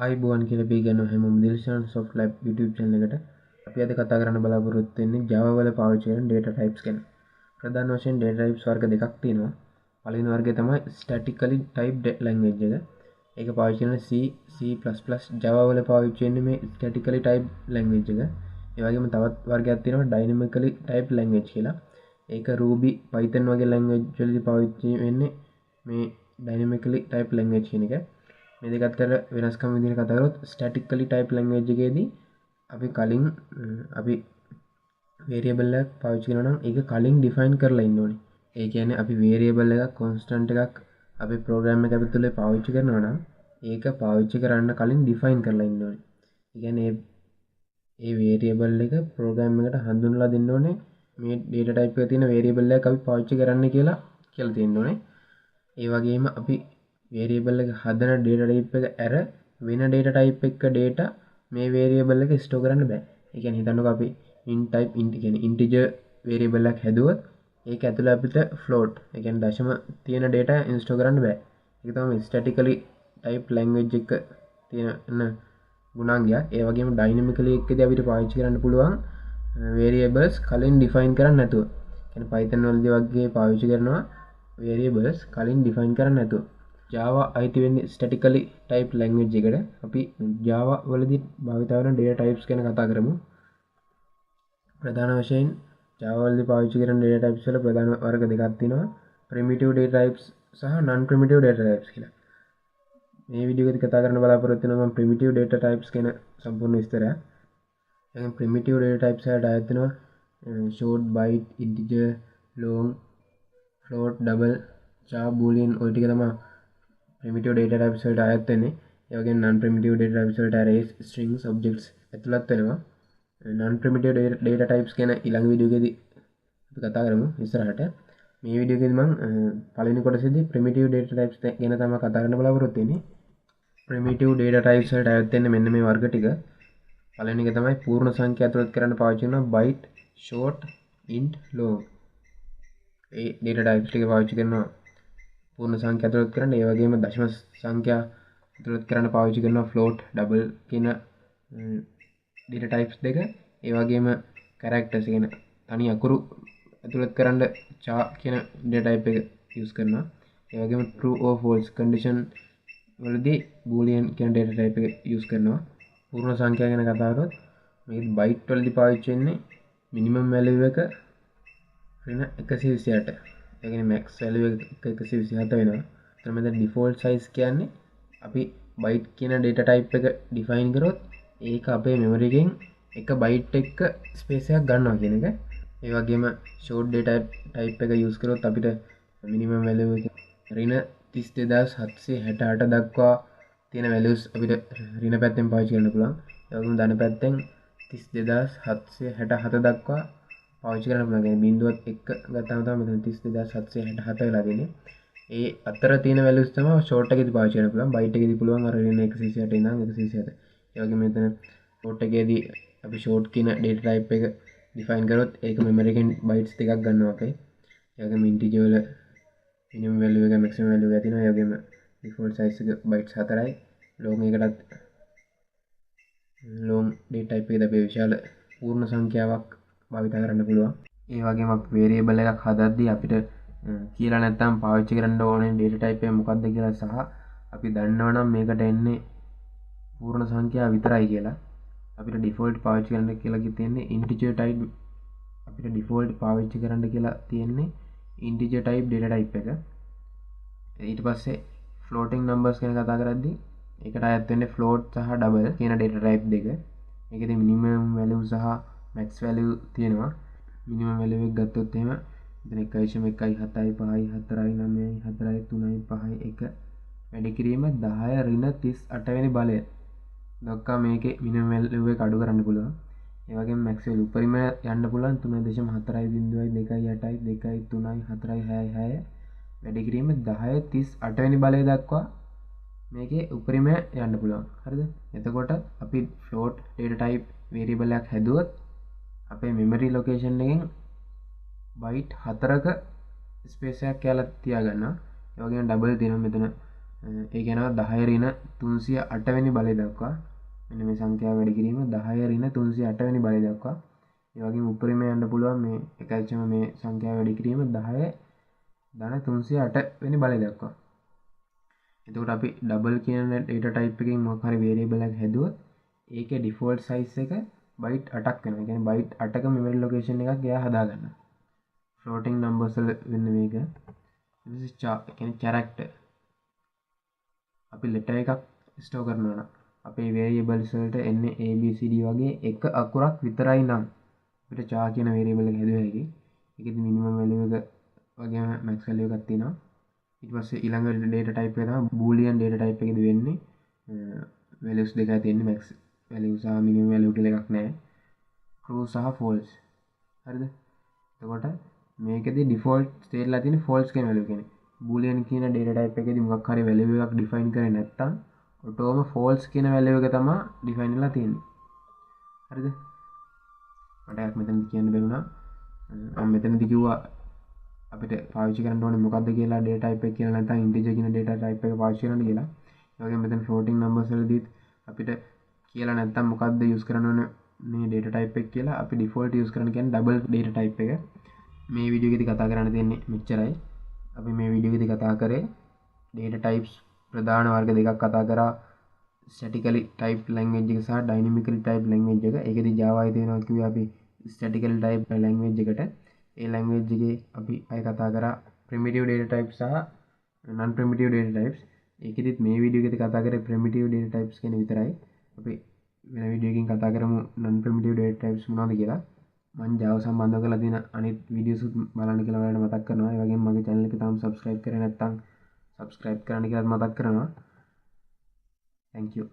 ආයිබෝන් කියලා පිළිගන්න හැමෝම DilshanSoft Lab YouTube channel එකට අපි අද කතා කරන්න බලාපොරොත්තු වෙන්නේ Java වල පාවිච්චි කරන data types ගැන. ප්‍රධාන වශයෙන් data types වර්ග දෙකක් තියෙනවා. පළවෙනි වර්ගය තමයි statically typed language එක. ඒක පාවිච්චි කරන C++, Java වල පාවිච්චි වෙන්නේ මේ statically typed language එක. ඒ වගේම තවත් වර්ගයක් තියෙනවා dynamically typed language කියලා. ඒක Ruby, Python වගේ language වලදී පාවිච්චි වෙන්නේ මේ dynamically typed language කියන එක. මේ දෙක අතර වෙනස්කම් විදිහට කතා කරොත් statically type language එකේදී අපි කලින් අපි variable එකක් පාවිච්චි කරනවා නම් ඒක කලින් define කරලා ඉන්න ඕනේ. ඒ කියන්නේ අපි variable එකක් constant එකක් අපි program එක ඇතුලේ පාවිච්චි කරනවා නම් ඒක පාවිච්චි කරන්න කලින් define කරලා ඉන්න ඕනේ. ඒ කියන්නේ ඒ variable එක program එකට හඳුන්වලා දෙන්න ඕනේ මේ data type එකේ තියෙන variable එකක් අපි පාවිච්චි කරන්න කියලා තියෙන්න ඕනේ. ඒ වගේම අපි variable එක හදන data type එක ඇර වෙන data type එක data මේ variable එක store කරන්න බෑ. ඒ කියන්නේ හිතන්නකෝ අපි int type කියන්නේ integer variable එකක් හැදුවොත් ඒක ඇතුළේ අපිට float ඒ කියන්නේ දශම තියෙන data store කරන්න බෑ. ඒක තමයි statically type language එක තියෙන ගුණාංගය. ඒ වගේම dynamically එකදී අපිට පාවිච්චි කරන්න පුළුවන් variables කලින් define කරන්න නැතුව. කියන්නේ Python වලදී වගේ පාවිච්චි කරනවා variables කලින් define කරන්න නැතුව. Java අයිති වෙන්නේ statically type language එකට. අපි Java වලදී භාවිත කරන data types ගැන කතා කරමු. ප්‍රධාන වශයෙන් Java වලදී පාවිච්චි කරන data types වල ප්‍රධාන වර්ග දෙකක් තියෙනවා. primitive data types සහ non primitive data types කියලා. මේ වීඩියෝ එකේදී කතා කරන්න බලාපොරොත්තු වෙනවා මම primitive data types ගැන සම්පූර්ණ විස්තරයක්. එහෙනම් primitive data types වලට අයත් වෙනවා short, byte, integer, long, float, double, char, boolean ඔය ටික තමයි primitive data types වලට අයත් වෙන්නේ. ඒ වගේම non primitive data types වලට arrays, strings, objects ඇතුළත් වෙනවා. non primitive data types ගැන ඊළඟ වීඩියෝ එකේදී අපි කතා කරමු ඉස්සරහට. මේ වීඩියෝ එකේදී මම පළවෙනි කොටසේදී primitive data types ගැන තමයි කතා කරන්න බලාපොරොත්තු වෙන්නේ. primitive data types වලට අයත් වෙන්නේ මෙන්න මේ වර්ග ටික. පළවෙනි එක තමයි පූර්ණ සංඛ්‍යා ඇතුළත් කරන්න පාවිච්චි කරන byte, short, int, long. ඒ data types ටික පාවිච්චි කරනවා පූර්ණ සංඛ්‍යා ඇතුළත් කරන්න. ඒ වගේම දශම සංඛ්‍යා ඇතුළත් කරන්න පාවිච්චි කරනවා float, double කියන data types දෙක. ඒ වගේම characters කියන තනි අකුරු ඇතුළත් කරන්න char කියන data type එක use කරනවා. ඒ වගේම true or false condition වලදී boolean කියන data type එක use කරනවා. පූර්ණ සංඛ්‍යා ගැන කතා කරොත් මේක byte වලදී පාවිච්චි වෙන්නේ minimum value එක ඍණ 128. ඒ කියන්නේ max value එක 127 වෙනවා. එතන මෙතන default size කියන්නේ අපි byte කියන data type එක define කරොත් ඒක අපේ memory එකෙන් එක byte එක space එකක් ගන්නවා කියන එක. ඒ වගේම short data type එක use කරොත් අපිට minimum value එක ඍණ 32768 දක්වා තියෙන values අපිට ඍණ පැත්තෙන් පාවිච්චි කරන්න පුළුවන්. ඒ වගේම ධන පැත්තෙන් 32767 දක්වා පාවිච්චි කරන්න පුළුවන්. يعني බිංදුවත් එක්ක ගත්තාම තමයි මෙතන 32767 වෙලා තියෙන්නේ. ඒ අතර තියෙන values තමයි short එකේදී පාවිච්චි කරන්න පුළුවන්. byte එකේදී පුළුවන් අර ඍණ 128 ඉඳන් 127. ඒ වගේම මෙතන short එකේදී අපි short කියන data type එක define කරොත් ඒක memory එකෙන් bytes දෙකක් ගන්නවා අපේ. ඒ වගේම integer වල minimum value එක maximum value එක තියෙනවා. ඒ වගේම default size එක bytes 4යි. long එකටත් long data type එකද අපි විශාල පූර්ණ සංඛ්‍යාවක් භාවිත කරන්න පුළුවන්. ඒ වගේම අපි variable එකක් හදද්දී අපිට කියලා නැත්නම් පාවිච්චි කරන්න ඕනේ data type එක මොකක්ද කියලා සහ අපි දන්නවනම් මේකට එන්නේ පූර්ණ සංඛ්‍යාව විතරයි කියලා අපිට default පාවිච්චි කරන්න කියලා තියෙන්නේ integer type. අපිට default පාවිච්චි කරන්න කියලා තියෙන්නේ integer type data type එක. ඊට පස්සේ floating numbers ගැන කතා කරද්දී ඒකට අයත් වෙන්නේ float සහ double කියන data type දෙක. මේකෙදී minimum value සහ max value තියෙනවා. minimum value එක ගත්තොත් එහෙම මෙතන 1.1.4.4.9.4.3.5.1 වැඩි කිරීම 10 ඍණ 38 වෙනි බලය දක්වා මේකේ minimum value එක අඩු කරන්න පුළුවන්. ඒ වගේම max value උපරිම යන්න පුළුවන් 3.0.2.2.3.4.6 වැඩි කිරීම 10.38 වෙනි බලය දක්වා මේකේ උපරිම යන්න පුළුවන්. හරිද? එතකොට අපි float data type variable එකක් හැදුවොත් අපේ memory location එකෙන් byte 4ක space එකක් කියලා තියාගන්නවා. ඒ වගේම double තියෙනවා මෙතන ඒ කියනවා 10 ඍණ 308 වෙනි බලය දක්වා. මෙන්න මේ සංඛ්‍යාව වැඩි කිරීම 10 ඍණ 308 වෙනි බලය දක්වා. ඒ වගේම උඩරිම යන්න පුළුවන් මේ එකල්චම මේ සංඛ්‍යාව වැඩි කිරීම 10 ධන 308 වෙනි බලය දක්වා. එතකොට අපි ඩබල් කියන data type එකකින් මොකක් හරි variable එකක් හැදුවොත් ඒකේ default size එක byte 8ක් වෙනවා. ඒ කියන්නේ byte 8ක memory location එකක් එයා හදා ගන්නවා. floating numbers වල වෙන්නේ මේක. this is char කියන්නේ character. අපි letter එකක් store කරනවා නම් අපේ variables වලට එන්නේ a b c d වගේ එක අකුරක් විතරයි නම් අපිට char කියන variable එක හැදුවා හැකි. ඒකෙදි minimum value එක වගේම max value එකක් තියෙනවා. ඊට පස්සේ ඊළඟ data type එක තමයි boolean data type එකේදී වෙන්නේ values දෙකයි තියෙන්නේ max value සහ minimum value කියලා එකක් නැහැ. true සහ false. හරිද? එතකොට මේකෙදි default state ලා තියෙන්නේ false කියන value කියන්නේ. boolean කියන data type එකේදී මොකක් හරි value එකක් define කරේ නැත්නම් ඔටෝම false කියන value එක තමයි define වෙලා තියෙන්නේ. හරිද? මට එකක් මෙතනදි කියන්න බැරුණා. මම මෙතනදි කිව්වා අපිට පාවිච්චි කරන්න ඕනේ මොකක්ද කියලා data type එක කියලා නැත්නම් integer කියන data type එක පාවිච්චි කරන්න කියලා. ඒ වගේම මෙතන floating numbers වලදීත් අපිට කියලා නැත්නම් මොකක්ද use කරන්න ඕනේ මේ data type එක කියලා අපි default use කරන්න කියන්නේ double data type එක. මේ වීඩියෝ එකේදී කතා කරන්න තියෙන්නේ මෙච්චරයි. අපි මේ වීඩියෝ එකේදී කතා කරේ data types ප්‍රධාන වර්ග දෙකක් කතා කරා. statically typed language එක සහ dynamically typed language එක. ඒකෙදි Java එකේ තියෙනවා කිව්වේ අපි statically typed language එකට. ඒ language එකේ අපි අය කතා කරා primitive data types සහ non primitive data types. ඒකෙදිත් මේ වීඩියෝ එකේදී කතා කරේ primitive data types ගැන විතරයි. අපි වෙන වීඩියෝ එකකින් කතා කරමු non primitive data types මොනවද කියලා. මම Java සම්බන්ධව කරලා තියෙන අනිත් වීඩියෝස් බලන්න කියලා ඔයාලට මතක් කරනවා. ඒ වගේම මගේ channel එක තාම subscribe කරේ නැත්නම් subscribe කරන්න කියලා මතක් කරනවා. Thank you.